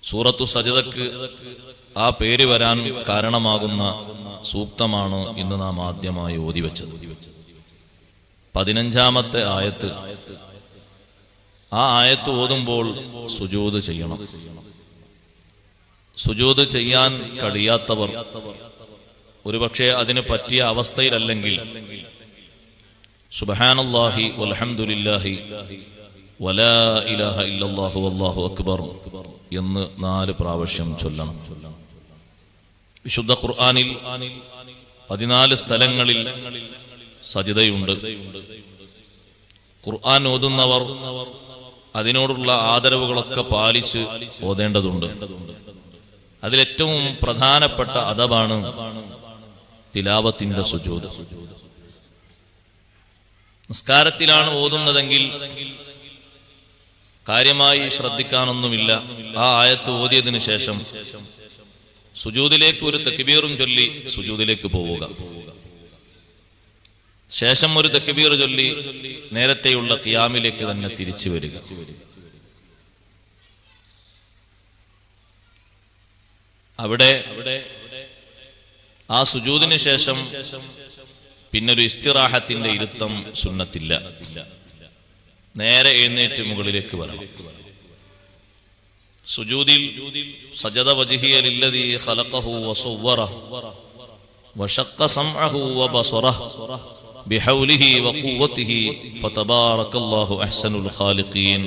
സൂറത്തു സജദക്ക് ആ പേര് വരാൻ കാരണമാകുന്ന സൂക്തമാണ് ഇന്ന് നാം ആദ്യമായി ഓതിവെച്ചത്. 15-ാമത്തെ ആയത്ത്. ആ ആയത്ത് ഓതുമ്പോൾ സുജൂദ് ചെയ്യണം. സുജൂദ് ചെയ്യാൻ കഴിയാത്തവർ, ഒരുപക്ഷെ അതിന് പറ്റിയ അവസ്ഥയിലല്ലെങ്കിൽ, സുബ്ഹാനല്ലാഹി വൽഹംദുലില്ലാഹി വലാ ഇലാഹ ഇല്ലല്ലാഹു വല്ലാഹു അക്ബർ എന്ന് 4 പ്രാവശ്യം ചൊല്ലണം. വിശുദ്ധ ഖുർആനിൽ 14 സ്ഥലങ്ങളിൽ സജിദയുണ്ട്. ഖുർആൻ ഓതുന്നവർ അതിനോടുള്ള ആദരവുകളൊക്കെ പാലിച്ച് ഓതേണ്ടതുണ്ട്. അതിലേറ്റവും പ്രധാനപ്പെട്ട അദബാണ് തിലാവത്തിന്റെ സുജൂദ്. നിസ്കാരത്തിലാണ് ഓതുന്നതെങ്കിൽ കാര്യമായി ശ്രദ്ധിക്കാനൊന്നുമില്ല. ആ ആയത്ത് ഓതിയതിനു ശേഷം സുജൂദിലേക്ക് ഒരു തക്ബീറും ചൊല്ലി സുജൂദിലേക്ക് പോവുക. ശേഷം ഒരു തക്ബീർ ചൊല്ലി നേരത്തെയുള്ള ഖിയാമിലേക്ക് തന്നെ തിരിച്ചു വരിക. അവിടെ ആ സുജൂദിന് ശേഷം പിന്നൊരു ഇസ്തിറാഹത്തിന്റെ ഇരുത്തം സുന്നത്തില്ല. നേരെ എഴുന്നേറ്റ് മുകളിലേക്ക് വരണം. സുജൂദിൽ സജദ വജ്ഹിയ ലില്ലദീ ഖലഖഹു വസവ്വറഹു വശഖ സമഅഹു വബസറഹു ബിഹൗലിഹി വഖുവ്വതിഹി ഫതബാറകല്ലാഹു അഹ്സനുൽ ഖാലിഖീൻ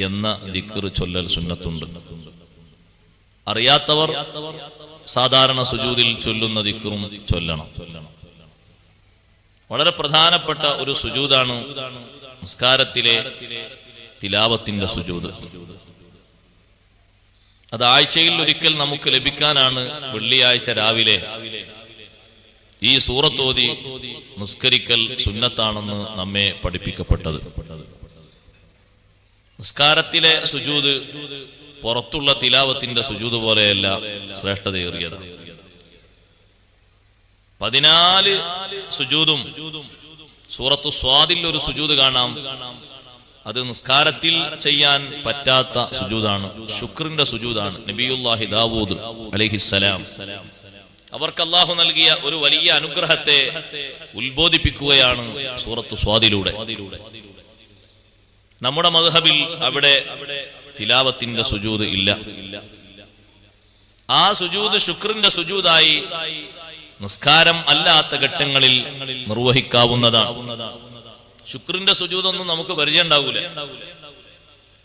എന്ന ദിക്ർ ചൊല്ലൽ സുന്നത്തുണ്ട്. അറിയാത്തവർ സാധാരണ സുജൂദിൽ ചൊല്ലുന്ന ദിക്റും ചൊല്ലണം. വളരെ പ്രധാനപ്പെട്ട ഒരു സുജൂദാണ് നിസ്കാരത്തിലെ തിലാവത്തിന്റെ സുജൂദ്. അത് ആഴ്ചയിൽ ഒരിക്കൽ നമുക്ക് ലഭിക്കാനാണ് വെള്ളിയാഴ്ച രാവിലെ ഈ സൂറത്ത് ഓതി നിസ്കരിക്കൽ സുന്നത്താണെന്ന് നമ്മെ പഠിപ്പിക്കപ്പെട്ടത്. നിസ്കാരത്തിലെ സുജൂദ് പുറത്തുള്ള തിലാവത്തിന്റെ സുജൂദ് പോലെയല്ല ശ്രേഷ്ഠതയേറിയത്. 14 സുജൂദും സൂറത്തു സ്വാദിൽ ഒരു സുജൂദ് കാണാം. അത് നിസ്കാരത്തിൽ ചെയ്യാൻ പറ്റാത്ത സുജൂദാണ്. ശുക്രിന്റെ സുജൂദാണ്. നബിയുല്ലാഹി ദാവൂദ് അലൈഹിസ്സലാം അവർക്ക് അല്ലാഹു നൽകിയ ഒരു വലിയ അനുഗ്രഹത്തെ ഉത്ബോധിപ്പിക്കുകയാണ് സൂറത്തു സ്വാദിലൂടെ. നമ്മുടെ മദ്ഹബിൽ അവിടെ തിലാവത്തിന്റെ സുജൂദ് ഇല്ല. ആ സുജൂദ് ശുക്രിന്റെ സുജൂദായി നിസ്കാരം അല്ലാത്ത ഘട്ടങ്ങളിൽ നിർവഹിക്കാവുന്നതാണ്. ശുക്രിന്റെ സുജൂദൊന്നും നമുക്ക് പരിചയം ഉണ്ടാവൂല.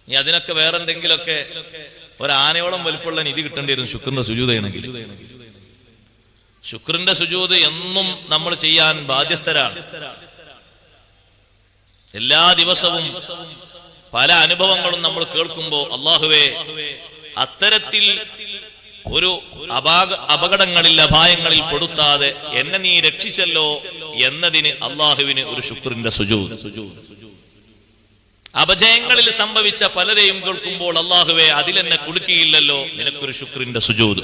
ഇനി അതിനൊക്കെ വേറെന്തെങ്കിലുമൊക്കെ ഒരാനയോളം വലിപ്പമുള്ള നിധി കിട്ടേണ്ടി വരും ശുക്രിന്റെ സുജൂദ് ചെയ്യണമെങ്കിൽ. ശുക്രിന്റെ സുജൂദ് എന്നും നമ്മൾ ചെയ്യാൻ ബാധ്യസ്ഥരാണ്. എല്ലാ ദിവസവും പല അനുഭവങ്ങളും നമ്മൾ കേൾക്കുമ്പോൾ അല്ലാഹുവേ, അത്തരത്തിൽ ഒരു അപകടങ്ങളിൽ അപായങ്ങളിൽ പെടുത്താതെ എന്നെ നീ രക്ഷിച്ചല്ലോ എന്നതിന് അല്ലാഹുവിന് ഒരു ശുക്രിന്റെ സുജൂദ്. അപജയങ്ങളിൽ സംഭവിച്ച പലരെയും കേൾക്കുമ്പോൾ അല്ലാഹുവേ, അതിലെന്നെ കുടുക്കിയില്ലല്ലോ, നിനക്കൊരു ശുക്രിന്റെ സുജൂദ്.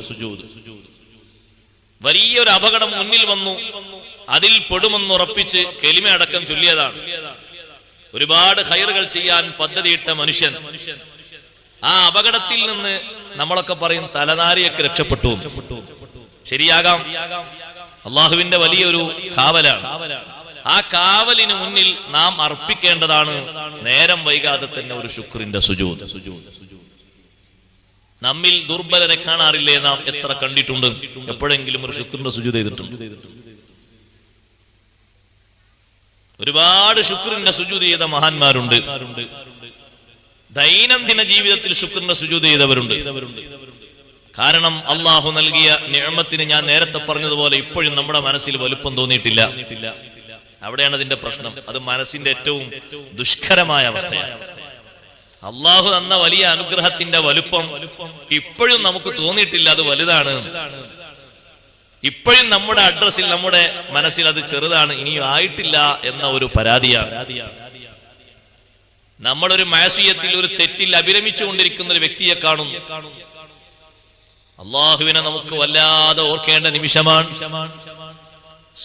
വലിയൊരു അപകടം മുന്നിൽ വന്നു, അതിൽ പെടുമെന്നുറപ്പിച്ച് കെലിമ അടക്കം ചൊല്ലിയതാണ്. ഒരുപാട് ഖൈറുകൾ ചെയ്യാൻ പദ്ധതിയിട്ട മനുഷ്യൻ ആ അപകടത്തിൽ നിന്ന് നമ്മളൊക്കെ പറയും തലനാരിയൊക്കെ രക്ഷപ്പെട്ടു. ശരിയാകാം, അള്ളാഹുവിന്റെ വലിയൊരു കാവലാണ്. ആ കാവലിന് മുന്നിൽ നാം അർപ്പിക്കേണ്ടതാണ് നേരം വൈകാതെ തന്നെ ഒരു ശുക്രിന്റെ സുജൂദ്. നമ്മിൽ ദുർബലരെ കാണാറില്ലേ? നാം എത്ര കണ്ടിട്ടുണ്ട്? എപ്പോഴെങ്കിലും ഒരു ശുക്രിന്റെ സുജൂദ് ചെയ്തിട്ടുണ്ട്? ഒരുപാട് ശുക്രിന്റെ സുജൂദ് ചെയ്ത മഹാന്മാരുണ്ട്. ദൈനംദിന ജീവിതത്തിൽ ശുക്രിന്റെ സുജൂദ് ചെയ്തവരുണ്ട്. കാരണം അള്ളാഹു നൽകിയ നിഅമത്തിന് ഞാൻ നേരത്തെ പറഞ്ഞതുപോലെ ഇപ്പോഴും നമ്മുടെ മനസ്സിൽ വലുപ്പം തോന്നിയിട്ടില്ല. അവിടെയാണ് അതിന്റെ പ്രശ്നം. അത് മനസ്സിന്റെ ഏറ്റവും ദുഷ്കരമായ അവസ്ഥയാണ്. അള്ളാഹു തന്ന വലിയ അനുഗ്രഹത്തിന്റെ വലുപ്പം ഇപ്പോഴും നമുക്ക് തോന്നിയിട്ടില്ല. അത് വലുതാണ്. ഇപ്പോഴും നമ്മുടെ അഡ്രസ്സിൽ, നമ്മുടെ മനസ്സിൽ അത് ചെറുതാണ്, ഇനിയും ആയിട്ടില്ല എന്ന ഒരു പരാതിയാണ്. നമ്മളൊരു മാസിയത്തിൽ, ഒരു തെറ്റിൽ അഭിരമിച്ചുകൊണ്ടിരിക്കുന്ന ഒരു വ്യക്തിയെ കാണുന്നു. അള്ളാഹുവിനെ നമുക്ക് വല്ലാതെ ഓർക്കേണ്ട നിമിഷമാണ്.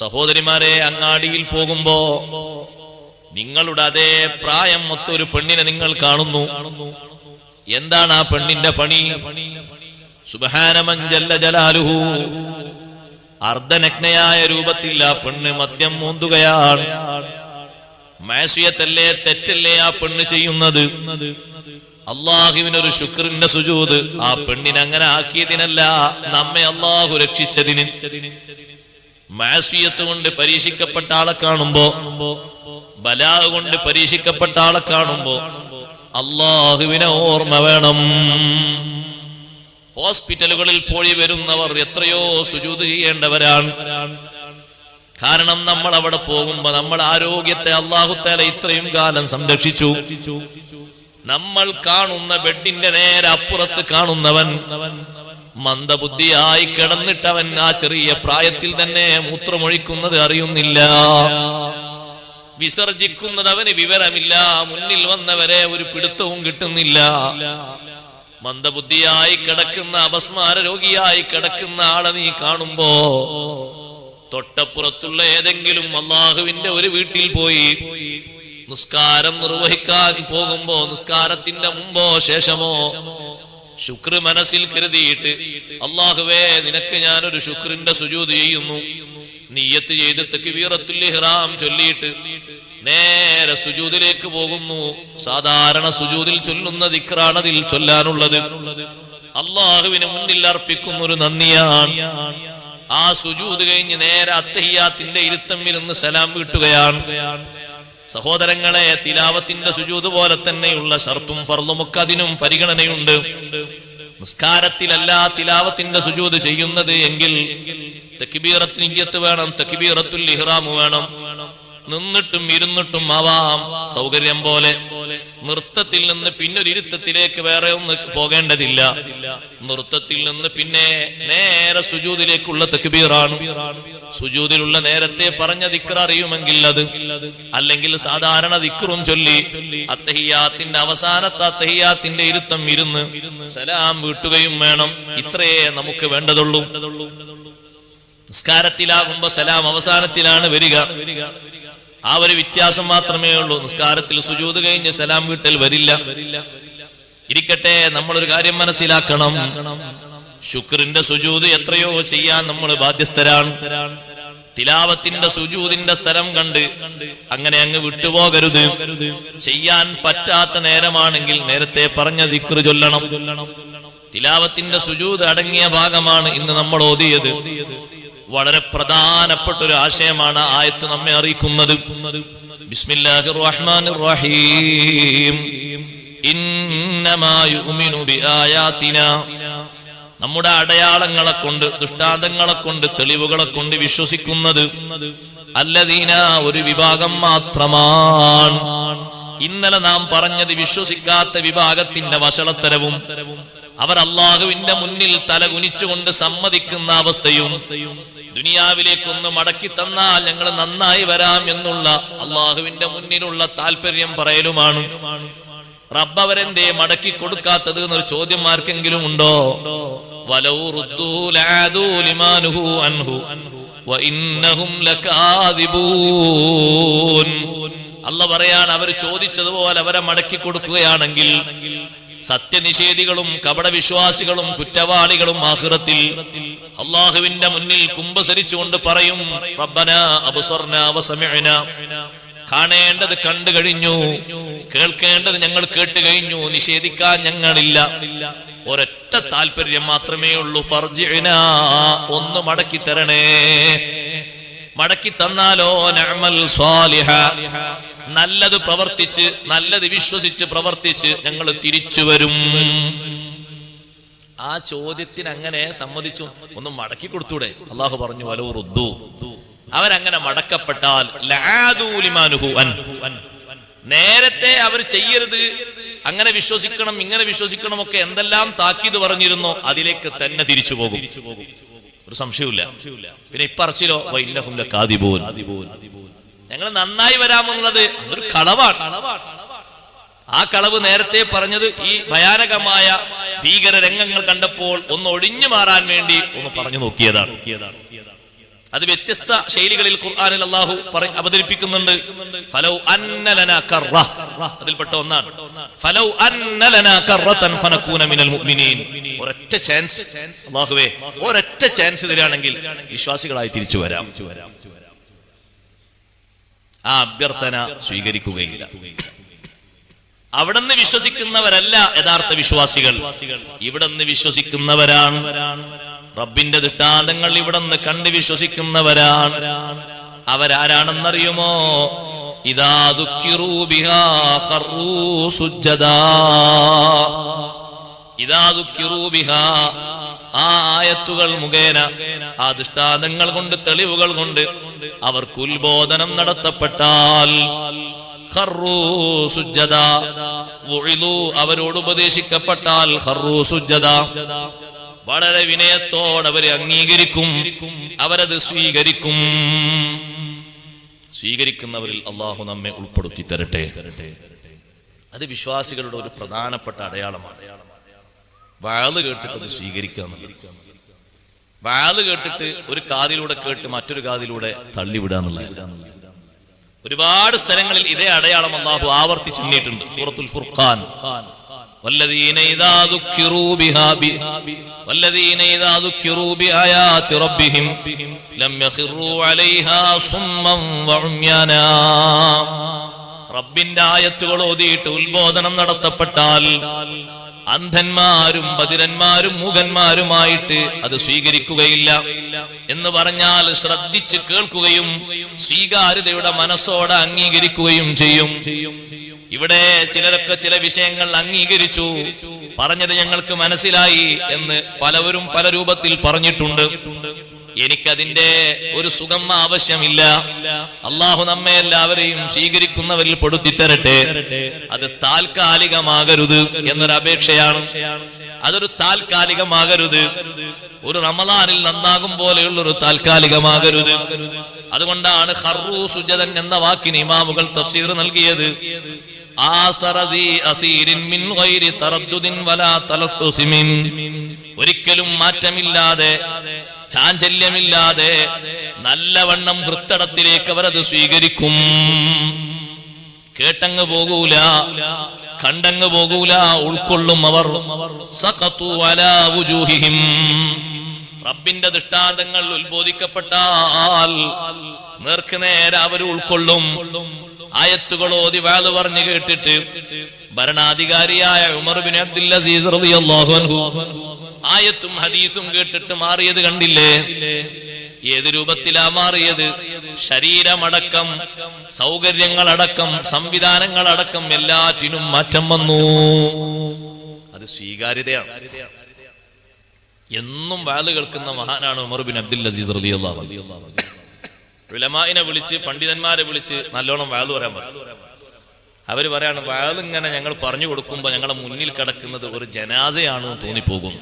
സഹോദരിമാരെ, അങ്ങാടിയിൽ പോകുമ്പോ നിങ്ങളുടെ അതേ പ്രായം മൊത്തൊരു പെണ്ണിനെ നിങ്ങൾ കാണുന്നു. എന്താണ് ആ പെണ്ണിന്റെ പണി? സുബ്ഹാന മൻ ജല്ല ജലാലുഹു, അർദ്ധനഗ്നയായ രൂപത്തിൽ ആ പെണ്ണ് മദ്യം മൂന്തുകയാണ്. മഅസിയത്തല്ലേ, തെറ്റല്ലേ ആ പെണ്ണ് ചെയ്യുന്നത്? അള്ളാഹുവിനൊരു ശുക്രിന്റെ സുജൂദ് ആ പെണ്ണിനെ അങ്ങനെ ആക്കിയതിനല്ല, നമ്മെ അള്ളാഹു രക്ഷിച്ചതിന്. മഅസിയത്ത് കൊണ്ട് പരീക്ഷിക്കപ്പെട്ട ആളെ കാണുമ്പോ, ബലാ കൊണ്ട് പരീക്ഷിക്കപ്പെട്ട ആളെ കാണുമ്പോ അള്ളാഹുവിനെ ഓർമ്മ വേണം. ഹോസ്പിറ്റലുകളിൽ പോയി വരുന്നവർ എത്രയോ സുജൂദ് ചെയ്യേണ്ടവരാണ്. കാരണം നമ്മൾ അവിടെ പോകുമ്പോ നമ്മുടെ ആരോഗ്യത്തെ അല്ലാഹു തആല ഇത്രയും കാലം സംരക്ഷിച്ചു. നമ്മൾ കാണുന്ന ബെഡിന്റെ നേരെ അപ്പുറത്ത് കാണുന്നവൻ മന്ദബുദ്ധിയായി കിടന്നിട്ടവൻ ആ ചെറിയ പ്രായത്തിൽ തന്നെ മൂത്രമൊഴിക്കുന്നത് അറിയുന്നില്ല, വിസർജിക്കുന്നത് അവന് വിവരമില്ല, മുന്നിൽ വന്നവരെ ഒരു പിടുത്തവും കിട്ടുന്നില്ല. മന്ദബുദ്ധിയായി കിടക്കുന്ന, അപസ്മാര രോഗിയായി കിടക്കുന്ന ആളെ നീ കാണുമ്പോ തൊട്ടപ്പുറത്തുള്ള ഏതെങ്കിലും അള്ളാഹുവിന്റെ ഒരു വീട്ടിൽ പോയി നിസ്കാരം നിർവഹിക്കാൻ പോകുമ്പോ, നിസ്കാരത്തിന്റെ മുമ്പോ ശേഷമോ ശുക്ർ മനസ്സിൽ കരുതിയിട്ട് അള്ളാഹുവേ നിനക്ക് ഞാനൊരു ശുക്രിന്റെ സുജൂദ് ചെയ്യുന്നു, നിയ്യത്ത് ചെയ്ത് തക്ബീറത്തുൽ ഇഹ്റാം ചൊല്ലിയിട്ട് നേരെ സുജൂദിലേക്ക് പോകുന്നു. സാധാരണ സുജൂദിൽ ചൊല്ലുന്ന ദിക്റാണ് അതിൽ ചൊല്ലാനുള്ളത്. അള്ളാഹുവിന് മുന്നിൽ അർപ്പിക്കുന്ന ഒരു നന്ദിയാണ്. ആ സുജൂദ് കഴിഞ്ഞ് നേരെ അത്തഹിയ്യാത്തിന്റെ ഇരുത്തം ഇരുന്ന് സലാം വീട്ടുകയാണ്. സഹോദരങ്ങളെ, തിലാവത്തിന്റെ സുജൂദ് പോലെ തന്നെയുള്ള ഷർത്തും ഫർളും ഒക്കെ അതിനും പരിഗണനയുണ്ട്. നിസ്കാരത്തിലല്ല തിലാവത്തിന്റെ സുജൂദ് ചെയ്യുന്നത് എങ്കിൽ തക്ബീറത്തുൽ നിയ്യത്ത് വേണം, തക്ബീറത്തുൽ ഇഹ്റാം വേണം. നിന്നിട്ടും ഇരുന്നിട്ടും ആവാം, സൗകര്യം പോലെ. നൃത്തത്തിൽ നിന്ന് പിന്നൊരു ഇരുത്തത്തിലേക്ക് വേറെ ഒന്ന് പോകേണ്ടതില്ല. നൃത്തത്തിൽ നിന്ന് പിന്നെ നേരെ സുജൂദിലേക്കുള്ള തക്ബീറാണ്. സുജൂദിലുള്ള നേരത്തെ പറഞ്ഞ ദിക്ർ അറിയുമെങ്കിൽ അത്, അല്ലെങ്കിൽ സാധാരണ ദിക്റും ചൊല്ലി അത്തഹിയ്യാത്തിന്റെ അവസാനത്തെ അത്തഹിയ്യാത്തിന്റെ ഇരുത്തം ഇരുന്ന് സലാം വീട്ടുകയും വേണം. ഇത്രയേ നമുക്ക് വേണ്ടതുള്ളൂ. നിസ്കാരത്തിലാകുമ്പോ സലാം അവസാനത്തിലാണ് വരിക. ആ ഒരു വ്യത്യാസം മാത്രമേ ഉള്ളൂ. നിസ്കാരത്തിൽ സുജൂദ് കഴിഞ്ഞ് സലാം വീട്ടൽ വരില്ല. ഇരിക്കട്ടെ, നമ്മളൊരു കാര്യം മനസ്സിലാക്കണം. ശുക്രിന്റെ സുജൂദ് എത്രയോ ചെയ്യാൻ നമ്മൾ ബാധ്യസ്ഥരാണ്. തിലാവത്തിന്റെ സുജൂദിന്റെ സ്ഥലം കണ്ട് അങ്ങനെ അങ്ങ് വിട്ടുപോകരുത്. ചെയ്യാൻ പറ്റാത്ത നേരമാണെങ്കിൽ നേരത്തെ പറഞ്ഞ ദിക്ർ ചൊല്ലണം. തിലാവത്തിന്റെ സുജൂദ് അടങ്ങിയ ഭാഗമാണ് ഇന്ന് നമ്മൾ ഓതിയത്. വളരെ പ്രധാനപ്പെട്ട ഒരു ആശയമാണ് ആയത്ത് നമ്മെ അറിയിക്കുന്നത്. ബിസ്മില്ലാഹിർ റഹ്മാനിർ റഹീം. ഇന്നമാ യുഅ്മിനു ബിആയാതിനാ, നമ്മുടെ അടയാളങ്ങളെ കൊണ്ട്, ദൃഷ്ടാന്തങ്ങളെ കൊണ്ട്, തെളിവുകളെ കൊണ്ട് വിശ്വസിക്കുന്നത് അല്ലദീന, ഒരു വിഭാഗം മാത്രമാണ്. ഇന്നലെ നാം പറഞ്ഞത് വിശ്വസിക്കാത്ത വിഭാഗത്തിന്റെ വഷളത്തരവും അവർ അള്ളാഹുവിന്റെ മുന്നിൽ തലകുനിച്ചുകൊണ്ട് സമ്മതിക്കുന്ന അവസ്ഥയും, ദുനിയാവിലേക്കൊന്ന് മടക്കി തന്നാൽ ഞങ്ങൾ നന്നായി വരാം എന്നുള്ള അള്ളാഹുവിന്റെ മുന്നിലുള്ള താല്പര്യം പറയലുമാണ്. റബ്ബ് അവരെന്തേ മടക്കി കൊടുക്കാത്തത് എന്നൊരു ചോദ്യം ആർക്കെങ്കിലും ഉണ്ടോ? വലൗ റുദ്ദൂ ലഅദൂ ലിമാ നുഹൂ അൻഹു വഇന്നഹും ലകാദിബൂൻ. അല്ലാഹ് പറയാണ്, അവർ ചോദിച്ചതുപോലെ അവരെ മടക്കി കൊടുക്കുകയാണെങ്കിൽ സത്യനിഷേധികളും കപടവിശ്വാസികളും കുറ്റവാളികളും ആഖിറത്തിൽ അള്ളാഹുവിന്റെ മുന്നിൽ കുമ്പസരിച്ചുകൊണ്ട് പറയും, റബ്ബനാ അബ്സർനാ വസമിഅനാ, കാണേണ്ടത് കണ്ടു കഴിഞ്ഞു, കേൾക്കേണ്ടത് ഞങ്ങൾ കേട്ട് കഴിഞ്ഞു, നിഷേധിക്കാൻ ഞങ്ങളില്ല. ഒരൊറ്റ താല്പര്യം മാത്രമേ ഉള്ളൂ, ഫർജിഅനാ, ഒന്ന് മടക്കി തരണേ. മടക്കി തന്നാലോ നഅമൽ സ്വാലിഹ, നല്ലത് പ്രവർത്തിച്ച്, നല്ലത് വിശ്വസിച്ച് പ്രവർത്തിച്ച് ഞങ്ങൾ തിരിച്ചു വരും. ആ ചോദ്യത്തിന് അങ്ങനെ സമ്മതിച്ചു, ഒന്ന് മടക്കി കൊടുത്തൂടെ? അള്ളാഹു പറഞ്ഞു, വലൗ റുദ്ദൂ, അവരങ്ങനെ മടക്കപ്പെട്ടാൽ ലഅദൂ ലിമാ നുഹൂ അൻഹു, നേരത്തെ അവർ ചെയ്യരുത്, അങ്ങനെ വിശ്വസിക്കണം, ഇങ്ങനെ വിശ്വസിക്കണം ഒക്കെ എന്തെല്ലാം താക്കീത് പറഞ്ഞിരുന്നോ അതിലേക്ക് തന്നെ തിരിച്ചു പോകും. ഒരു സംശയമില്ല. പിന്നെ ഇപ്പറച്ചിലോ വഇന്നഹും ലകാദിബൂൻ, ഞങ്ങൾ നന്നായി വരാമെന്നുള്ളത് അതൊരു കളവാണ്. ആ കളവ് നേരത്തെ പറഞ്ഞത് ഈ ഭയാനകമായ ഭീകര രംഗങ്ങൾ കണ്ടപ്പോൾ ഒന്ന് ഒഴിഞ്ഞു മാറാൻ വേണ്ടി ഒന്ന് പറഞ്ഞു നോക്കിയതാണ്. അത് വ്യത്യസ്ത ശൈലികളിൽ ഖുർആനിൽ അല്ലാഹു അവതരിപ്പിക്കുന്നുണ്ട്. ഫലൗ അന്ന ലനാ കറ, അതിൽപ്പെട്ട ഒന്നാണ് ഫലൗ അന്ന ലനാ കറതൻ ഫനകൂന മിനൽ മുഅ്മിനീൻ. ഒരൊറ്റ ചാൻസ് അല്ലാഹുവേ, ഒരൊറ്റ ചാൻസ് തരാണെങ്കിൽ വിശ്വാസികളായി തിരിച്ചു വരാം. ആ അഭ്യർത്ഥന സ്വീകരിക്കുകയില്ല. അവിടുന്ന് വിശ്വസിക്കുന്നവരല്ല യഥാർത്ഥ വിശ്വാസികൾ, ഇവിടുന്ന് വിശ്വസിക്കുന്നവരാണ്. റബ്ബിന്റെ ദൃഷ്ടാന്തങ്ങൾ ഇവിടുന്ന് കണ്ട് വിശ്വസിക്കുന്നവരാണ്. അവരാരാണെന്നറിയുമോ? ഇദാ ദുക്കിറൂ ബിഹാ ഖറൂ സുജ്ജദാ. ഇദാ ദുക്കിറൂ ബിഹാ, ആ ആയത്തുകൾ മുഖേന, ആ ദൃഷ്ടാന്തങ്ങൾ കൊണ്ട്, തെളിവുകൾ കൊണ്ട് അവർക്ക് ഉത്ബോധനം നടത്തപ്പെട്ടാൽ ഖറൂ സുജ്ജദാ, വുഇദൂ, അവരോട് ഉപദേശിക്കപ്പെട്ടാൽ ഖറൂ സുജ്ജദാ, വളരെ വിനയത്തോടെ അവരെ അംഗീകരിക്കും, അവരത് സ്വീകരിക്കും. സ്വീകരിക്കുന്നവരിൽ അള്ളാഹു നമ്മെ ഉൾപ്പെടുത്തി തരട്ടെ. അത് വിശ്വാസികളുടെ ഒരു പ്രധാനപ്പെട്ട അടയാളമാണ്. വഅദ് കേട്ടിട്ട് അത് സ്വീകരിക്കുക. വഅദ് കേട്ടിട്ട് ഒരു കാതിലൂടെ കേട്ട് മറ്റൊരു കാതിലൂടെ തള്ളിവിടുക എന്നുള്ളത്. ഒരുപാട് സ്ഥലങ്ങളിൽ ഇതേ അടയാളം അള്ളാഹു ആവർത്തിച്ചെണ്ണിയിട്ടുണ്ട്. സൂറത്തുൽ ഫുർഖാൻ, والذين إذا ذكروا بآيات ربهم لم يخروا عليها صما وعميانا. റബ്ബിന്റെ ആയത്തുകൾ ഓതിയിട്ട് ഉത്ബോധനം നടത്തപ്പെട്ടാൽ അന്ധന്മാരും ബധിരന്മാരും മൂകന്മാരുമായിട്ട് അത് സ്വീകരിക്കുകയില്ല. എന്ന് പറഞ്ഞാൽ ശ്രദ്ധിച്ച് കേൾക്കുകയും സ്വീകാര്യതയുടെ മനസ്സോടെ അംഗീകരിക്കുകയും ചെയ്യും. ഇവിടെ ചിലരൊക്കെ ചില വിഷയങ്ങൾ അംഗീകരിച്ചു, പറഞ്ഞത് ഞങ്ങൾക്ക് മനസ്സിലായി എന്ന് പലവരും പല രൂപത്തിൽ പറഞ്ഞിട്ടുണ്ട്. എനിക്കതിന്റെ ഒരു സുഖം ആവശ്യമില്ല. അള്ളാഹു നമ്മെ എല്ലാവരെയും സ്വീകരിക്കുന്നവരിൽ പെടുത്തി തരട്ടെ. അത് താൽക്കാലികമാകരുത് എന്നൊരു അപേക്ഷയാണ്. അതൊരു താൽക്കാലികമാകരുത്, ഒരു റമളാനിൽ നന്നാകും പോലെയുള്ളൊരു താൽക്കാലികമാകരുത്. അതുകൊണ്ടാണ് ഖറൂ സുജ്ജദൻ എന്ന വാക്കിന് ഇമാമുകൾ തഫ്സീർ നൽകിയത്. ഒരിക്കലും മാറ്റമില്ലാതെ, ചാഞ്ചല്യമില്ലാതെ, നല്ലവണ്ണം വൃത്തടത്തിലേക്ക് അവരത് സ്വീകരിക്കും. കേട്ടങ്ങ് പോകൂല, കണ്ടങ്ങ് പോകൂല, ഉൾക്കൊള്ളും അവർ. സഖതു അലാ വുജൂഹിഹിം, റബ്ബിന്റെ ദൃഷ്ടാന്തങ്ങൾ ഉത്ബോധിക്കപ്പെട്ടാൽ നേർക്കുനേരെ അവർ ഉൾക്കൊള്ളും. ആയത്തുകൾ ഓതി വഅദ് പറഞ്ഞു കേട്ടിട്ട് ഭരണാധികാരിയായ ഉമർ ബിൻ അബ്ദുൽ അസീസ് റളിയല്ലാഹു അൻഹു ആയത്തും ഹദീസും കേട്ടിട്ട് മാറിയത് കണ്ടില്ലേ? ഏത് രൂപത്തിലാ മാറിയത്? ശരീരമടക്കം, സൗകര്യങ്ങളടക്കം, സംവിധാനങ്ങളടക്കം എല്ലാറ്റിനും മാറ്റം വന്നു. അത് സ്വീകാര്യതയാണ്. എന്നും വഅദ് കേൾക്കുന്ന മഹാനാണ് ഉമർ ബിൻ അബ്ദുൽ അസീസ് റളിയല്ലാഹു അൻഹു. ഉലമാഇനെ വിളിച്ച്, പണ്ഡിതന്മാരെ വിളിച്ച് നല്ലോണം വഅദ് പറയാൻ പറഞ്ഞു. അവര് പറയാണ്, വഅദ് ഇങ്ങനെ ഞങ്ങൾ പറഞ്ഞു കൊടുക്കുമ്പോ ഞങ്ങളെ മുന്നിൽ കിടക്കുന്നത് ഒരു ജനാസയാണെന്ന് തോന്നിപ്പോകും.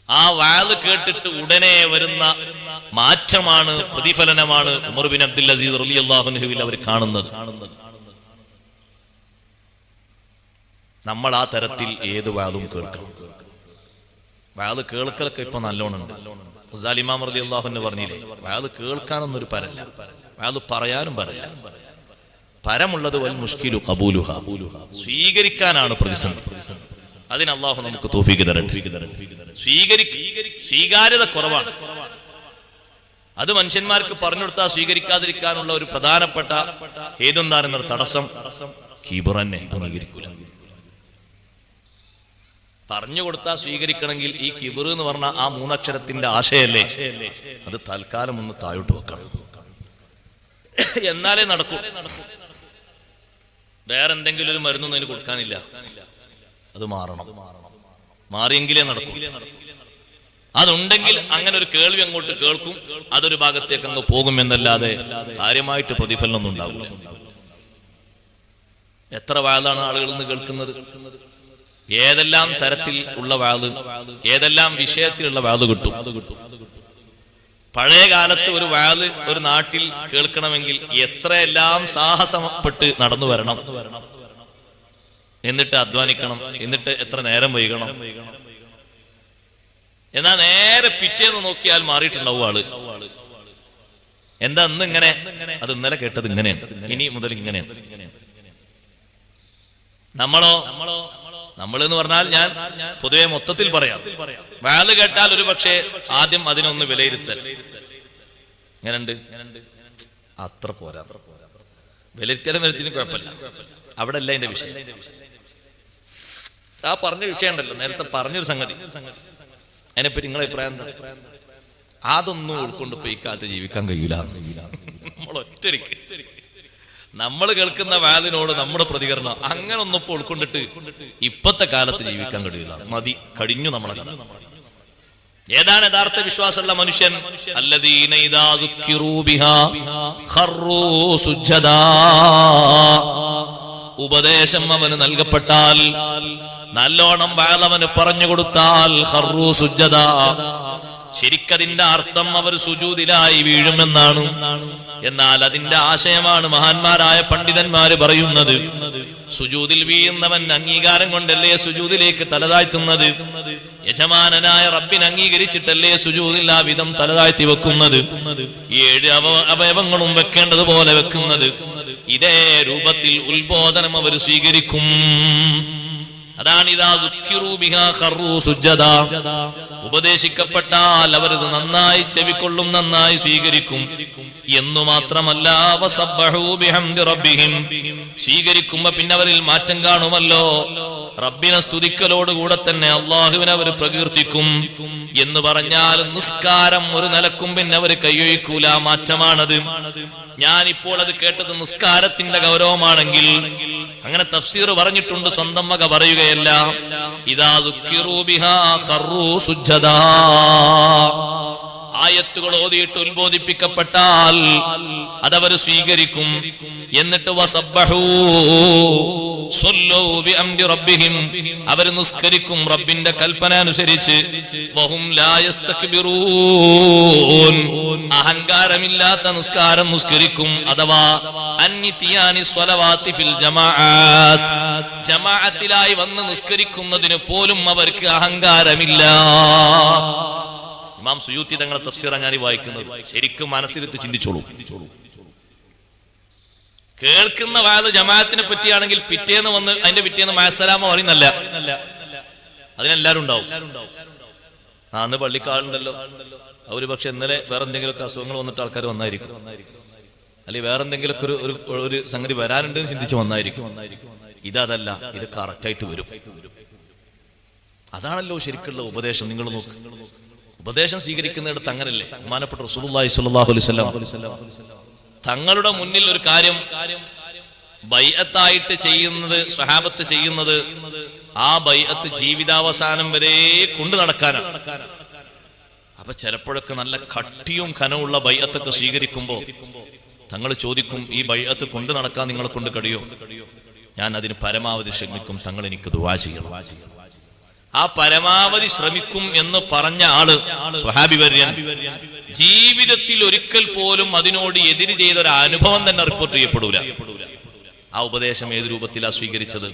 ആ വഅദ് കേട്ടിട്ട് ഉടനെ വരുന്ന മാറ്റമാണ്, പ്രതിഫലനമാണ് ഉമർ ബിൻ അബ്ദുൽ അസീസ് റളിയല്ലാഹു അൻഹുവിൽ അവർ കാണുന്നത്. നമ്മൾ ആ തരത്തിൽ ഏത് വഅദും കേൾക്കണം. വഅദ് കേൾക്കലൊക്കെ ഇപ്പൊ നല്ലോണുണ്ട്. ഗസാലി ഇമാം റളിയല്ലാഹു അൻഹു പറഞ്ഞില്ലേ, വഅദ് കേൾക്കാനൊന്നൊരു പരല്ല, വഅദ് പറയാനും പരല്ല. പരമുള്ളത് വൽ മുഷ്കിലു ഖബൂലുഹാ, സ്വീകരിക്കാനാണ് പ്രതിസന്ധി. അതിന് അല്ലാഹു നമുക്ക് തൗഫീഖ് തരട്ടെ. സ്വീകാര്യത കുറവാണ്. അത് മനുഷ്യന്മാർക്ക് പറഞ്ഞു കൊടുത്താൽ സ്വീകരിക്കാതിരിക്കാനുള്ള ഒരു പ്രധാനപ്പെട്ട ഏതൊന്നാണെന്നൊരു തടസ്സം കിബറന്നെ അംഗീകരിക്കൂല. പറഞ്ഞു കൊടുത്താൽ സ്വീകരിക്കണമെങ്കിൽ ഈ കിബർ എന്ന് പറഞ്ഞ ആ മൂന്നക്ഷരത്തിന്റെ ആശയല്ലേ, അത് തൽക്കാലം ഒന്ന് താഴോട്ട് വെക്കണം, എന്നാലേ നടക്കൂ. വേറെ എന്തെങ്കിലും ഒരു മരുന്നൊന്നും അതിന് കൊടുക്കാനില്ല, അത് മാറണം. മാറിയെങ്കിലേ നടക്കൂ. അതുണ്ടെങ്കിൽ അങ്ങനെ ഒരു കേൾവി അങ്ങോട്ട് കേൾക്കും, അതൊരു ഭാഗത്തേക്ക് അങ്ങ് പോകും എന്നല്ലാതെ കാര്യമായിട്ട് പ്രതിഫലനം ഒന്നും ഉണ്ടാവില്ല. എത്ര വഅദാണ് ആളുകൾ ഇന്ന് കേൾക്കുന്നത്? ഏതെല്ലാം തരത്തിൽ ഉള്ള വഅദ്, ഏതെല്ലാം വിഷയത്തിലുള്ള വഅദ് കിട്ടും. പഴയ കാലത്ത് ഒരു വഅദ് ഒരു നാട്ടിൽ കേൾക്കണമെങ്കിൽ എത്രയെല്ലാം സാഹസപ്പെട്ട് നടന്നു വരണം, എന്നിട്ട് അധ്വാനിക്കണം, എന്നിട്ട് എത്ര നേരം വൈകണം. എന്നാ നേരെ പിറ്റേന്ന് നോക്കിയാൽ മാറിയിട്ടുണ്ടാവും ആള്. എന്താ ഇന്ന് ഇങ്ങനെ? അത് ഇന്നലെ കേട്ടത് ഇങ്ങനെയാണ്, ഇനി മുതൽ ഇങ്ങനെയാണ്. നമ്മളെന്ന് പറഞ്ഞാൽ ഞാൻ പൊതുവെ മൊത്തത്തിൽ പറയാം. വഅദ് കേട്ടാൽ ഒരു പക്ഷേ ആദ്യം അതിനൊന്ന് വിലയിരുത്തൽ. ഇങ്ങനെയുണ്ട്, അത്ര പോരാ. വിലയിരുത്തിയാലും വിലയിരുത്തിനും കുഴപ്പമില്ല, അവിടെ അല്ല എന്റെ വിഷയം. ആ പറഞ്ഞ വിഷയം ഉണ്ടല്ലോ, നേരത്തെ പറഞ്ഞൊരു സംഗതി, അതിനെപ്പറ്റി നിങ്ങളെ അഭിപ്രായം എന്താ? അതൊന്നും ഉൾക്കൊണ്ടിപ്പോ ഈ കാലത്ത് ജീവിക്കാൻ കഴിയൂല. നമ്മൾ ഒറ്റയ്ക്ക് നമ്മൾ കേൾക്കുന്ന വാദിനോട് നമ്മുടെ പ്രതികരണം അങ്ങനെ ഒന്നും ഇപ്പൊ ഉൾക്കൊണ്ടിട്ട് ഇപ്പത്തെ കാലത്ത് ജീവിക്കാൻ കഴിയില്ല. മതി, കഴിഞ്ഞു നമ്മളെ കഥ. ഏതാണ് യഥാർത്ഥ വിശ്വാസമുള്ള മനുഷ്യൻ? അല്ലദീന ഇദാ ദുക്കിറൂ ബിഹാ ഖറൂ സുജ്ജദാ. ഉപദേശം അവന് നൽകപ്പെട്ടാൽ, നല്ലോണം വാളവന് പറഞ്ഞു കൊടുത്താൽ, ഖറൂ സുജ്ജദാ, ശരിക്കതിന്റെ അർത്ഥം അവർ സുജൂദിലായി വീഴുമെന്നാണ്. എന്നാൽ അതിന്റെ ആശയമാണ് മഹാന്മാരായ പണ്ഡിതന്മാര് പറയുന്നത്. സുജൂദിൽ വീഴുന്നവൻ അംഗീകാരം കൊണ്ടല്ലേ സുജൂദിലേക്ക് തലതാഴ്ത്തുന്നത്. യജമാനനായ റബ്ബിനെ അംഗീകരിച്ചിട്ടല്ലേ സുജൂദിൽ ആ വിധം തലതാഴ്ത്തി വെക്കുന്നത്. 7 അവയവങ്ങളും വെക്കേണ്ടതുപോലെ വെക്കുന്നത്. ഇതേ രൂപത്തിൽ ഉത്ബോധനം അവർ സ്വീകരിക്കും. അതാണ് ഇദാ ദുക്കിറൂ ബിഹാ ഖറൂ സുജ്ജദാ. ഉപദേശിക്കപ്പെട്ടാൽ അവരത് നന്നായി ചെവിക്കൊള്ളും, നന്നായി സ്വീകരിക്കും. എന്നു മാത്രമല്ല വസബ്ബഹൂ ബിഹംദി റബ്ബിഹിം, സ്വീകരിക്കുമ്പോ പിന്നെ അവരിൽ മാറ്റം കാണുമല്ലോ. റബ്ബിനെ സ്തുതിക്കലോടുകൂടെ തന്നെ അള്ളാഹുവിനെ അവർ പ്രകീർത്തിക്കും. എന്ന് പറഞ്ഞാൽ നിസ്കാരം ഒരു നിലക്കും പിന്നെ അവർ കൈയൊഴിക്കൂല. മാറ്റമാണത്. ഞാനിപ്പോൾ അത് കേട്ടത് നിസ്കാരത്തിന്റെ ഗൗരവമാണെങ്കിൽ അങ്ങനെ തഫ്സീർ പറഞ്ഞിട്ടുണ്ട്, സ്വന്തം വക പറയുകയല്ല. ഇദാ ദുക്കിറൂ ബിഹാ ഖറൂ സുജ്ജദാ. ആയത്തുകൾ ഓതിയിട്ട് ഉത്ബോധിപ്പിക്കപ്പെട്ടാൽ അതവർ സ്വീകരിക്കും. എന്നിട്ട് വസബ്ബഹൂ സ്വല്ലൂ ബിഅംരി റബ്ബിഹിം, അവർ നിസ്കരിക്കും റബ്ബിന്റെ കൽപ്പന അനുസരിച്ച്. വഹും ലാ യസ്തക്ബിറൂൻ, അഹങ്കാരമില്ലാത്ത നിസ്കാരം നിസ്കരിക്കും. അഥവാ അന്നിതിയാനി സ്വലവാത്തി ഫിൽ ജമാഅത്ത്, ജമാഅത്തിലായി വന്ന് നിസ്കരിക്കുന്നതിന് പോലും അവർക്ക് അഹങ്കാരമില്ല. ഇമാം സുയൂത്തി തങ്ങളുടെ തഫ്സീറാ ഞാൻ വായിക്കുന്നത്. ശരിക്കും മനസ്സിലെത്തി ചിന്തിച്ചോളൂ. കേൾക്കുന്ന വാദ ജമാഅത്തിനെ പറ്റിയാണെങ്കിൽ പിറ്റേന്ന് വന്ന് അതിന്റെ പിറ്റേന്ന് മഅസ്സലാമ പറയുന്നല്ല, അതിനെല്ലാരും ഉണ്ടാവും. അന്ന് പള്ളിക്കാളുണ്ടല്ലോ, അവര് പക്ഷെ ഇന്നലെ വേറെ എന്തെങ്കിലുമൊക്കെ അസുഖങ്ങൾ വന്നിട്ട് ആൾക്കാർ വന്നായിരിക്കും, അല്ലെങ്കിൽ വേറെ എന്തെങ്കിലുമൊക്കെ ഒരു സംഗതി വരാനുണ്ടെന്ന് ചിന്തിച്ച് വന്നായിരിക്കും. ഇതല്ല, ഇത് കറക്റ്റായിട്ട് വരും. അതാണല്ലോ ശരിക്കുള്ള ഉപദേശം. നിങ്ങൾ നോക്ക്, ഉപദേശം സ്വീകരിക്കുന്നിടത്ത് അങ്ങനല്ലേ. ബഹുമാനപ്പെട്ട റസൂലുള്ളാഹി സ്വല്ലല്ലാഹു അലൈഹി വസല്ലം തങ്ങളുടെ മുന്നിൽ ഒരു കാര്യം ബൈഅത്തായിട്ട് ചെയ്യുന്നത്, സ്വഹാബത്ത് ചെയ്യുന്നത്, ആ ബൈഅത്ത് ജീവിതാവസാനം വരെ കൊണ്ടു നടക്കാനാണ്. അപ്പൊ ചിലപ്പോഴൊക്കെ നല്ല കട്ടിയും കനമുള്ള ബൈഅത്തൊക്കെ സ്വീകരിക്കുമ്പോ തങ്ങൾ ചോദിക്കും, ഈ ബൈഅത്ത് കൊണ്ടു നടക്കാൻ നിങ്ങളെ കൊണ്ട് കഴിയോ? ഞാൻ അതിന് പരമാവധി ശ്രമിക്കും, തങ്ങൾ എനിക്ക് ദുആ ചെയ്യണം. ആ പരമാവധി ശ്രമിക്കും എന്ന് പറഞ്ഞ ആള് സ്വഹാബി വര്യൻ ജീവിതത്തിൽ ഒരിക്കൽ പോലും അതിനോട് എതിര് ചെയ്ത ഒരു അനുഭവം തന്നെ റിപ്പോർട്ട് ചെയ്യപ്പെടൂല. ആ ഉപദേശം ഏത് രൂപത്തിലാ സ്വീകരിച്ചത്?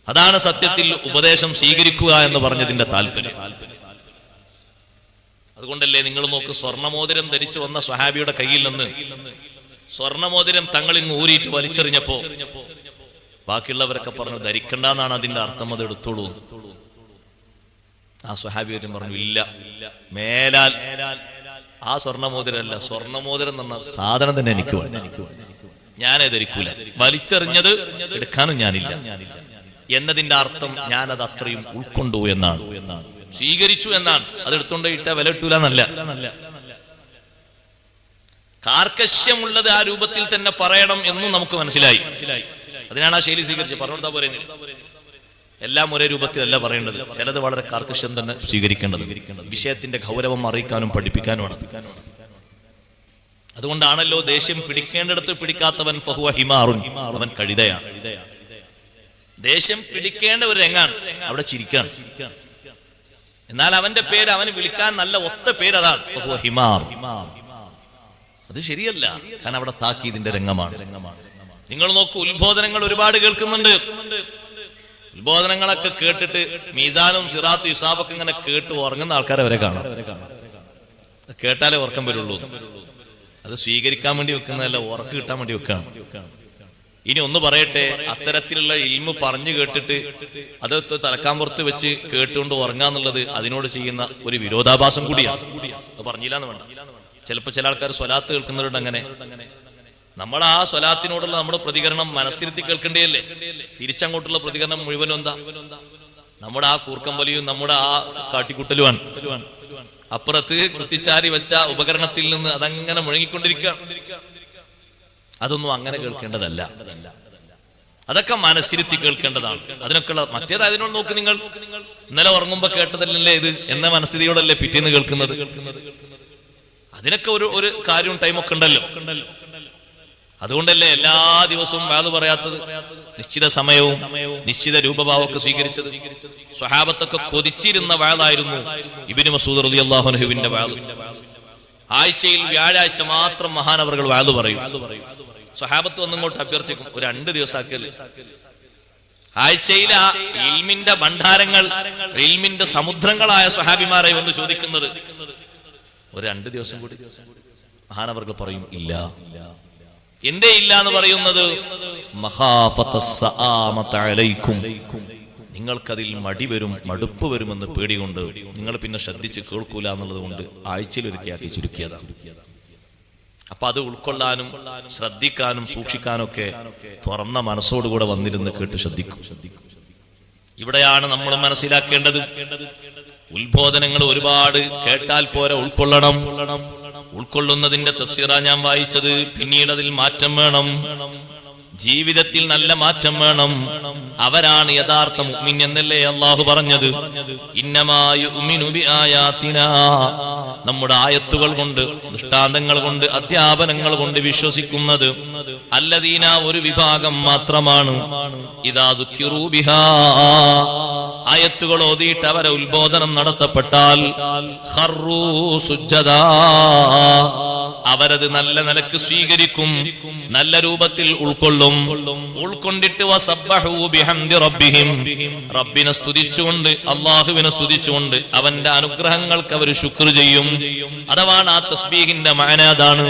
അതാണ് സത്യത്തിൽ ഉപദേശം സ്വീകരിക്കുക എന്ന് പറഞ്ഞതിന്റെ താല്പര്യം. അതുകൊണ്ടല്ലേ നിങ്ങൾ നോക്ക്, സ്വർണ്ണമോതിരം ധരിച്ചു വന്ന സ്വഹാബിയുടെ കയ്യിൽ നിന്ന് സ്വർണ്ണമോതിരം തങ്ങളിങ് ഊരിയിട്ട് വലിച്ചെറിഞ്ഞപ്പോ ബാക്കിയുള്ളവരൊക്കെ പറഞ്ഞു ധരിക്കണ്ടെന്നാണ് അതിന്റെ അർത്ഥം, അത് എടുത്തോളൂ. ആ സ്വഹാബിയും പറഞ്ഞു, ഇല്ല, മേലാൽ ആ സ്വർണ്ണമോതിരല്ല, സ്വർണ്ണമോതിരം എന്ന സാധനം തന്നെ എനിക്ക് വേണം, ഞാനേ ധരിക്കൂല. വലിച്ചെറിഞ്ഞത് എടുക്കാനും ഞാനില്ല എന്നതിന്റെ അർത്ഥം ഞാനത് അത്രയും ഉൾക്കൊണ്ടു എന്നാണ്, സ്വീകരിച്ചു എന്നാണ്. അത് എടുത്തോണ്ട് ഇട്ട വില ഇട്ടൂല എന്നല്ല. കാർക്കശ്യമുള്ളത് ആ രൂപത്തിൽ തന്നെ പറയണം എന്നും നമുക്ക് മനസ്സിലായി. അതിനാണ് ആ ശൈലി സ്വീകരിച്ച് പറഞ്ഞോട്ടാ പറയുന്നത്. എല്ലാം ഒരേ രൂപത്തിലല്ല പറയേണ്ടത്, ചിലത് വളരെ കാർക്കശ്യം തന്നെ സ്വീകരിക്കേണ്ടത്. വിഷയത്തിന്റെ ഗൗരവം അറിയിക്കാനും പഠിപ്പിക്കാനുമാണ്. അതുകൊണ്ടാണല്ലോ ദേഷ്യം പിടിക്കേണ്ടിടത്ത് പിടിക്കാത്തവൻ ഫഹുവ ഹിമാറുൻ, അവൻ കഴുതയാണ്. ദേഷ്യം പിടിക്കേണ്ട ഒരു രംഗാണ്, അവിടെ ചിരിക്കാണ്. എന്നാൽ അവന്റെ പേര് അവന് വിളിക്കാൻ നല്ല ഒത്ത പേര് അതാണ്, ഫഹുവ ഹിമാർ. അത് ശരിയല്ല, കാരണം അവിടെ താക്കീതിന്റെ രംഗമാണ്. നിങ്ങൾ നോക്കൂ, ഉത്ബോധനങ്ങൾ ഒരുപാട് കേൾക്കുന്നുണ്ട്. ഉത്ബോധനങ്ങളൊക്കെ കേട്ടിട്ട് മീസാനും സിറാത്തും ഹിസാബൊക്കെ ഇങ്ങനെ കേട്ട് ഉറങ്ങുന്ന ആൾക്കാരെ വരെ കാണാം. കേട്ടാലേ ഉറക്കം വരുള്ളൂ. അത് സ്വീകരിക്കാൻ വേണ്ടി വെക്കുന്നതല്ല, ഉറക്കം കിട്ടാൻ വേണ്ടി വെക്കുകയാണ്. ഇനി ഒന്ന് പറയട്ടെ, അത്തരത്തിലുള്ള ഇൽമു പറഞ്ഞു കേട്ടിട്ട് അത് തലക്കാമ്പുറത്ത് വെച്ച് കേട്ടുകൊണ്ട് ഉറങ്ങാന്നുള്ളത് അതിനോട് ചെയ്യുന്ന ഒരു വിരോധാഭാസം കൂടിയാണ്. അത് പറഞ്ഞില്ല എന്ന് വേണ്ട. ചിലപ്പോൾ ചില ആൾക്കാർ സ്വലാത്ത് കേൾക്കുന്നവരുണ്ട്. അങ്ങനെ നമ്മൾ ആ സ്വലാത്തിനോടുള്ള നമ്മുടെ പ്രതികരണം മനസ്സിരുത്തി കേൾക്കേണ്ടതല്ലേ? തിരിച്ചങ്ങോട്ടുള്ള പ്രതികരണം മുഴുവനും എന്താ? നമ്മുടെ ആ കൂർക്കം വലിയും നമ്മുടെ ആ കാട്ടിക്കുട്ടലുമാണ്. അപ്പുറത്ത് കുത്തിച്ചാരി വെച്ച ഉപകരണത്തിൽ നിന്ന് അതങ്ങനെ മുഴങ്ങിക്കൊണ്ടിരിക്കുക. അതൊന്നും അങ്ങനെ കേൾക്കേണ്ടതല്ല. അതൊക്കെ മനസ്സിരുത്തി കേൾക്കേണ്ടതാണ്. അതിനൊക്കെയുള്ള മറ്റേത് അതിനോട് നോക്ക്. നിങ്ങൾ ഇന്നലെ ഉറങ്ങുമ്പോ കേട്ടതല്ലേ ഇത് എന്ന മനസ്ഥിതിയോടല്ലേ പിറ്റേന്ന് കേൾക്കുന്നത്. അതിനൊക്കെ ഒരു കാര്യവും ടൈമൊക്കെ ഉണ്ടല്ലോ. അതുകൊണ്ടല്ലേ എല്ലാ ദിവസവും വാദ് പറയാത്തത്? നിശ്ചിത സമയവും നിശ്ചിത രൂപഭാവമൊക്കെ സ്വീകരിച്ചത്. സ്വഹാബത്തൊക്കെ കൊതിച്ചിരുന്ന വാദായിരുന്നു ഇബ്നു മസ്ഊദ് റളിയല്ലാഹു അൻഹുവിന്റെ വാദ്. ആഴ്ചയിൽ വ്യാഴാഴ്ച മാത്രം മഹാനവറുകൾ വാദ് പറയും. സ്വഹാബത്ത് വന്നിങ്ങോട്ട് അഭ്യർത്ഥിക്കും, ഒരു 2 ദിവസമാക്കല്ലേ. ആഴ്ചയിൽ ആ ഇൽമിന്റെ ഭണ്ഡാരങ്ങൾ, ഇൽമിന്റെ സമുദ്രങ്ങളായ സ്വഹാബിമാരെ വന്ന് ചോദിക്കുന്നത്, ഒരു 2 ദിവസം കൂടി. മഹാനവറുകൾ പറയും, ഇല്ല. എന്തേ ഇല്ല എന്ന് പറയുന്നത്? നിങ്ങൾക്കതിൽ മടി വരും, മടുപ്പ് വരുമെന്ന് പേടികൊണ്ട് നിങ്ങൾ പിന്നെ ശ്രദ്ധിച്ച് കേൾക്കൂല എന്നുള്ളത് കൊണ്ട് ആഴ്ചയിൽ ഒരിക്കലാക്കി ചുരുക്കിയതാണ്. അപ്പൊ അത് ഉൾക്കൊള്ളാനും ശ്രദ്ധിക്കാനും സൂക്ഷിക്കാനും ഒക്കെ തുറന്ന മനസ്സോടുകൂടെ വന്നിരുന്ന് കേട്ട് ശ്രദ്ധിക്കും. ഇവിടെയാണ് നമ്മൾ മനസ്സിലാക്കേണ്ടത്. ഉത്ബോധനങ്ങൾ ഒരുപാട് കേട്ടാൽ പോരാ, ഉൾക്കൊള്ളണം. ഉൾക്കൊള്ളുന്നതിന്റെ തഫ്സീറാ ഞാൻ വായിച്ചത്. പിന്നീട് അതിൽ മാറ്റം വേണം. ജീവിതത്തിൽ നല്ല മാറ്റം വേണം. അവരാണ് യഥാർത്ഥ മുഅ്മിൻ എന്നല്ലേ അല്ലാഹു പറഞ്ഞത്. ഇന്നമാ യുഅ്മിനു ബിആയാതിനാ, നമ്മുടെ ആയത്തുകൾ കൊണ്ട്, ദൃഷ്ടാന്തങ്ങൾ കൊണ്ട്, അധ്യാപനങ്ങൾ കൊണ്ട് വിശ്വസിക്കുന്നത് അല്ലദീന, ഒരു വിഭാഗം മാത്രമാണ്. ഇദാ ദുക്കിറൂ ബിഹാ, ആയത്തുകൾ ഓതിയിട്ട് അവരെ ഉത്ബോധനം നടത്തപ്പെട്ടാൽ ഖറൂ സുജ്ജദാ, അവരത് നല്ല നിലക്ക് സ്വീകരിക്കും, നല്ല രൂപത്തിൽ ഉൾക്കൊള്ളും. ഉൾക്കൊണ്ടിട്ട് വസബ്ബഹൂ ബിഹംദി റബ്ബിഹിം, റബ്ബിനെ സ്തുതിച്ചുകൊണ്ട്, അല്ലാഹുവിനെ സ്തുതിച്ചുകൊണ്ട് അവന്റെ അനുഗ്രഹങ്ങൾക്ക് അവർ ശുക്ർ ചെയ്യും. അതാണ് ആ തസ്ബീഹിന്റെ മഅന. അതാണ്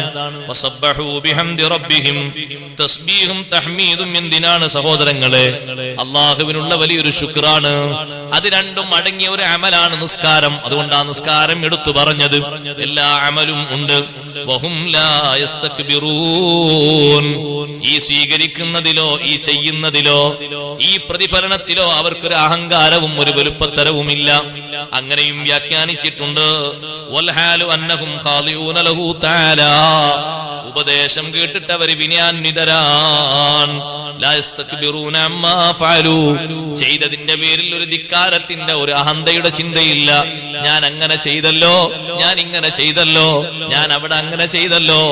വസബ്ബഹൂ ബിഹംദി റബ്ബിഹിം. തസ്ബീഹും തഹ്മീദും എന്തിനാണ് സഹോദരങ്ങളെ? അല്ലാഹുവിനുള്ള വലിയൊരു ശുക്റാണ്. അത് രണ്ടും അടങ്ങിയ ഒരു അമലാണ് നിസ്കാരം. അതുകൊണ്ട് ആ നിസ്കാരം എടുത്തു പറഞ്ഞത്. എല്ലാ അമലും ഉണ്ട്. വഹും ലാ യസ്തക്ബിറൂൻ, ഈ സ്വീകരിക്കുന്നതിലോ ഈ ചെയ്യുന്നതിലോ ഈ പ്രതിഫലനത്തിലോ അവർക്കൊരു അഹങ്കാരവും ഒരു വലുപ്പത്തരവുമില്ല. അങ്ങനെയും വ്യാഖ്യാനിച്ചിട്ടുണ്ട്. വൽഹാലു അന്നഹും ഖാദിഊന ലഹു തആലാ, ഉപദേശം കേട്ടിട്ട് അവർ വിനയാന്വിതരാൻ. ലാ യസ്തക്ബിറൂന അമ്മാ ഫഅലൂ, ചെയ്തതിന്റെ പേരിൽ ഒരു ധിക്കാരത്തിന്റെ, ഒരു അഹന്തയുടെ ചിന്തയില്ല. ഞാൻ അങ്ങനെ ചെയ്തല്ലോ, ഞാൻ ഇങ്ങനെ ചെയ്തല്ലോ, ഞാൻ അവിടെ അങ്ങനെ ചെയ്തല്ലോ.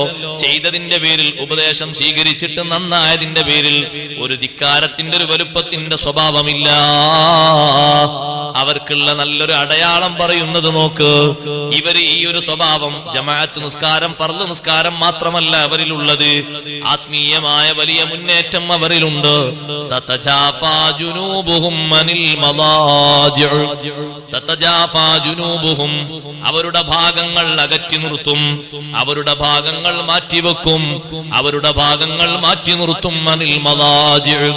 ചെയ്തതിന്റെ പേരിൽ, ഉപദേശം സ്വീകരിച്ചിട്ട് നന്നായതിന്റെ പേരിൽ ഒരു ധിക്കാരത്തിന്റെ, ഒരു വലുപ്പത്തിന്റെ സ്വഭാവമില്ല. അവർക്കുള്ള നല്ലൊരു അടയാളം പറയുന്നത് നോക്ക്. ഇവർ ഈ ഒരു സ്വഭാവം, ജമാഅത്ത് നിസ്കാരം, ഫർള് നിസ്കാരം മാത്രമല്ല അവരിലുള്ളത്, ആത്മീയമായ വലിയ മുന്നേറ്റം അവരിലുണ്ട്. തതജാഫാ ജുനൂബുഹും അനിൽ മളാജിഉ, തതജാഫാ ജുനൂബുഹും, അവരുടെ ഭാഗങ്ങൾ അകറ്റി നിർത്തും, അവരുടെ ഭാഗങ്ങൾ മാറ്റിവെക്കും, അവരുടെ ഭാഗങ്ങൾ മാറ്റി നിർത്തും. അനിൽ മളാജിഉ,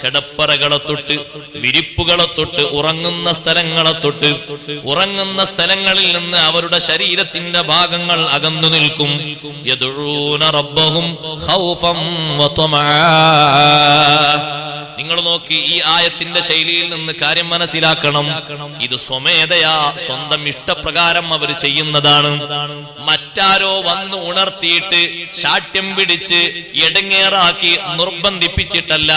കിടപ്പറകളെ തൊട്ട്, വിരിപ്പുകളെ തൊട്ട്, ഉറങ്ങുന്ന സ്ഥലങ്ങളെ തൊട്ട്, ഉറങ്ങുന്ന സ്ഥലങ്ങളിൽ നിന്ന് അവരുടെ ശരീരത്തിന്റെ ഭാഗങ്ങൾ അകന്നു നിൽക്കും. യദഊന റബ്ബഹും ഖൗഫൻ വതമആ. നിങ്ങൾ നോക്കി, ഈ ആയത്തിന്റെ ശൈലിയിൽ നിന്ന് കാര്യം മനസ്സിലാക്കണം. ഇത് സ്വമേധയാ, സ്വന്തം ഇഷ്ടപ്രകാരം അവർ ചെയ്യുന്നതാണ്. മറ്റാരോ വന്ന് ഉണർത്തിയിട്ട് ശാഠ്യം പിടിച്ച് എടങ്ങേറാക്കി നിർബന്ധിപ്പിച്ചിട്ടല്ല.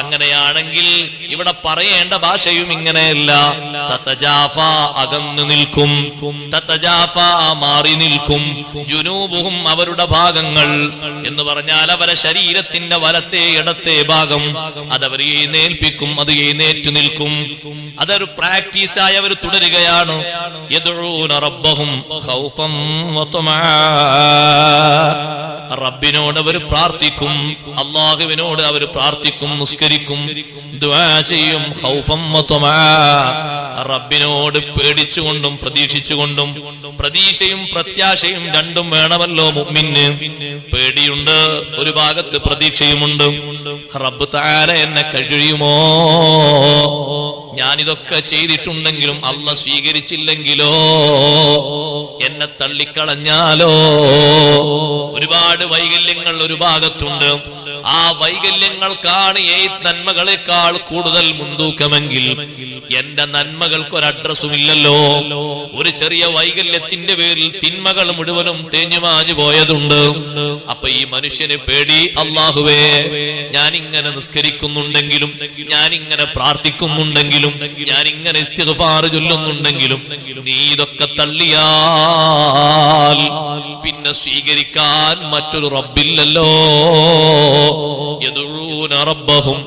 അങ്ങനെയാണെങ്കിൽ ഇവിടെ പറയേണ്ട ഭാഷയും ഇങ്ങനെയല്ല. തതജാഫാ, അകന്നു നിൽക്കും, തതജാഫാ, മാറി നിൽക്കും. ജുനൂബുഹും, അവരുടെ ഭാഗങ്ങൾ എന്ന് പറഞ്ഞാൽ അവരെ ശരീരത്തിന്റെ വലത്തെ ഇടത്തെ ഭാഗം, അതവർ അതവർ എഴുന്നേൽപ്പിക്കും, അത് എഴുന്നേറ്റു നിൽക്കും. അതൊരു പ്രാക്ടീസായി അവർ തുടരുകയാണ്. യദ്ഊന റബ്ബഹും ഖൗഫൻ വതമഅ, റബ്ബിനോട് അവർ പ്രാർത്ഥിക്കും, അല്ലാഹുവിനോട് അവർ പ്രാർത്ഥിക്കും, നിസ്കരിക്കും, ദുആ ചെയ്യും. ഖൗഫൻ വതമഅ, റബ്ബിനോട് പേടിച്ചുകൊണ്ടും പ്രതീക്ഷിച്ചുകൊണ്ടും. പ്രതീക്ഷയും പ്രത്യാശയും രണ്ടും വേണമല്ലോ മുഅ്മിന്. പേടിയുണ്ട്, ഒരു ഭാഗത്ത് പ്രതീക്ഷയുമുണ്ട്. റബ്ബ് തആല എന്നെ കഴിയുമോ, ഞാനിതൊക്കെ ചെയ്തിട്ടുണ്ടെങ്കിലും അല്ലാഹ് സ്വീകരിച്ചില്ലെങ്കിലോ, എന്നെ തള്ളിക്കളഞ്ഞാലോ. ഒരുപാട് വൈകല്യങ്ങൾ ഒരു ഭാഗത്തുണ്ട്. ആ വൈകല്യങ്ങൾക്കാണ് ഈ നന്മകളെക്കാൾ കൂടുതൽ മുൻതൂക്കമെങ്കിൽ എന്റെ നന്മകൾക്ക് ഒരു അഡ്രസ്സുമില്ലല്ലോ. ഒരു ചെറിയ വൈകല്യത്തിന്റെ പേരിൽ തിന്മകൾ മുഴുവനും തേഞ്ഞുമാഞ്ഞു പോയതുണ്ട്. അപ്പൊ ഈ മനുഷ്യന് പേടി, അല്ലാഹുവേ, ഞാൻ ഇങ്ങനെ നിസ്കരിക്കുന്നുണ്ടെങ്കിലും, ഞാൻ ഇങ്ങനെ പ്രാർത്ഥിക്കുന്നുണ്ടെങ്കിലും, ഞാൻ ഇങ്ങനെ ഇസ്തിഗ്ഫാർ ചൊല്ലുന്നുണ്ടെങ്കിലും നീ ഇതൊക്കെ തള്ളിയാൽ പിന്നെ സ്വീകരിക്കാൻ മറ്റൊരു റബ്ബില്ലല്ലോ. യദ്ഊന റബ്ബഹും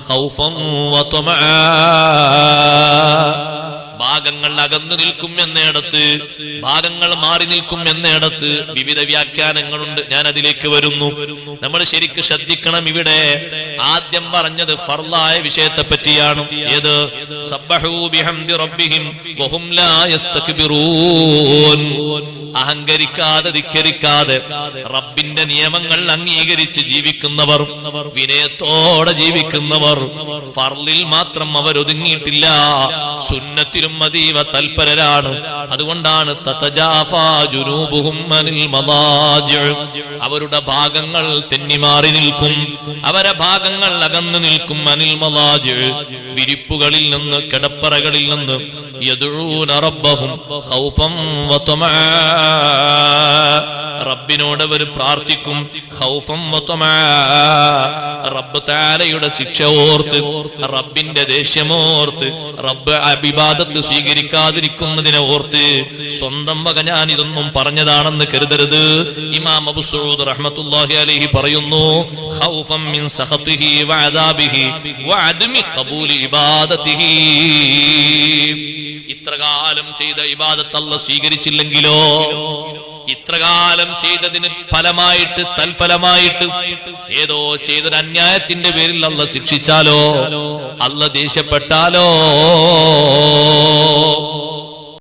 ഖൗഫൻ വതമഅ, ഭാഗങ്ങൾ അകന്നു നിൽക്കും എന്നിടത്ത്, ഭാഗങ്ങൾ മാറി നിൽക്കും എന്നിടത്ത് വിവിധ വ്യാഖ്യാനങ്ങളുണ്ട്. ഞാൻ അതിലേക്ക് വരുന്നു. നമ്മൾ ശരിക്ക് ശ്രദ്ധിക്കണം. ഇവിടെ ആദ്യം പറഞ്ഞത് ഫർളായ വിഷയത്തെ പറ്റിയാണ്. ഏത്? സബ്ബഹൂ ബിഹംദി റബ്ബിഹിം വഹും ലാ യസ്തക്ബിറൂൻ. അഹങ്കരിക്കാതെ ധിക്കരിക്കാതെ റബ്ബിന്റെ നിയമങ്ങൾ അംഗീകരിച്ച് ജീവിക്കുന്നവർ, വിനയത്തോടെ ജീവിക്കുന്നവർ, ഫർളിൽ മാത്രം അവർ ഒതുങ്ങിയിട്ടില്ല, സുന്നത്തിലും അതീവ തൽപരരാണ്. അതുകൊണ്ടാണ് തതജാഫാ ജുനൂബുഹും അനിൽ മളാജിഅ, അവരുടെ ഭാഗങ്ങൾ തെന്നിമാറി നിൽക്കും, അവരെ ഭാഗങ്ങൾ അകന്നു നിൽക്കും. അനിൽ മളാജിഅ, വിരിപ്പുകളിൽ നിന്ന്, കിടപ്പറകളിൽ നിന്ന്. യദ്ഊന റബ്ബഹും ഖൗഫൻ വതമഅ, റബ്ബിനോട് അവർ പ്രാർത്ഥിക്കും. ഖൗഫൻ വതമഅ, റബ്ബ് തആലയുടെ ശിക്ഷ ഓർത്ത്, റബ്ബിന്റെ ദേഷ്യമോർത്ത്, റബ്ബ് ഇബാദത്ത് സ്വീകരിക്കാതിരിക്കുന്നതിനെ ഓർത്ത്. സ്വന്തം വക ഞാൻ ഇതൊന്നും പറഞ്ഞതാണെന്ന് കരുതരുത്. ഇമാം അബൂ സഊദ് റഹ്മത്തുള്ളാഹി അലൈഹി പറയുന്നു, ഖൗഫൻ മിൻ സഖതിഹി വഅദാബിഹി വഅദമി ഖബൂലി ഇബാദതിഹി. ഇത്രകാലം ചെയ്ത ഇബാദത്ത് അല്ലാഹ് സ്വീകരിച്ചില്ലെങ്കിലോ, ഇത്രകാലം ചെയ്തതിന് ഫലമായിട്ട്, തൽഫലമായിട്ട് ഏതോ ചെയ്തൊരു അന്യായത്തിന്റെ പേരിൽ അല്ലാഹ് ശിക്ഷിച്ചാലോ, അല്ലാഹ് ദേഷ്യപ്പെട്ടാലോ,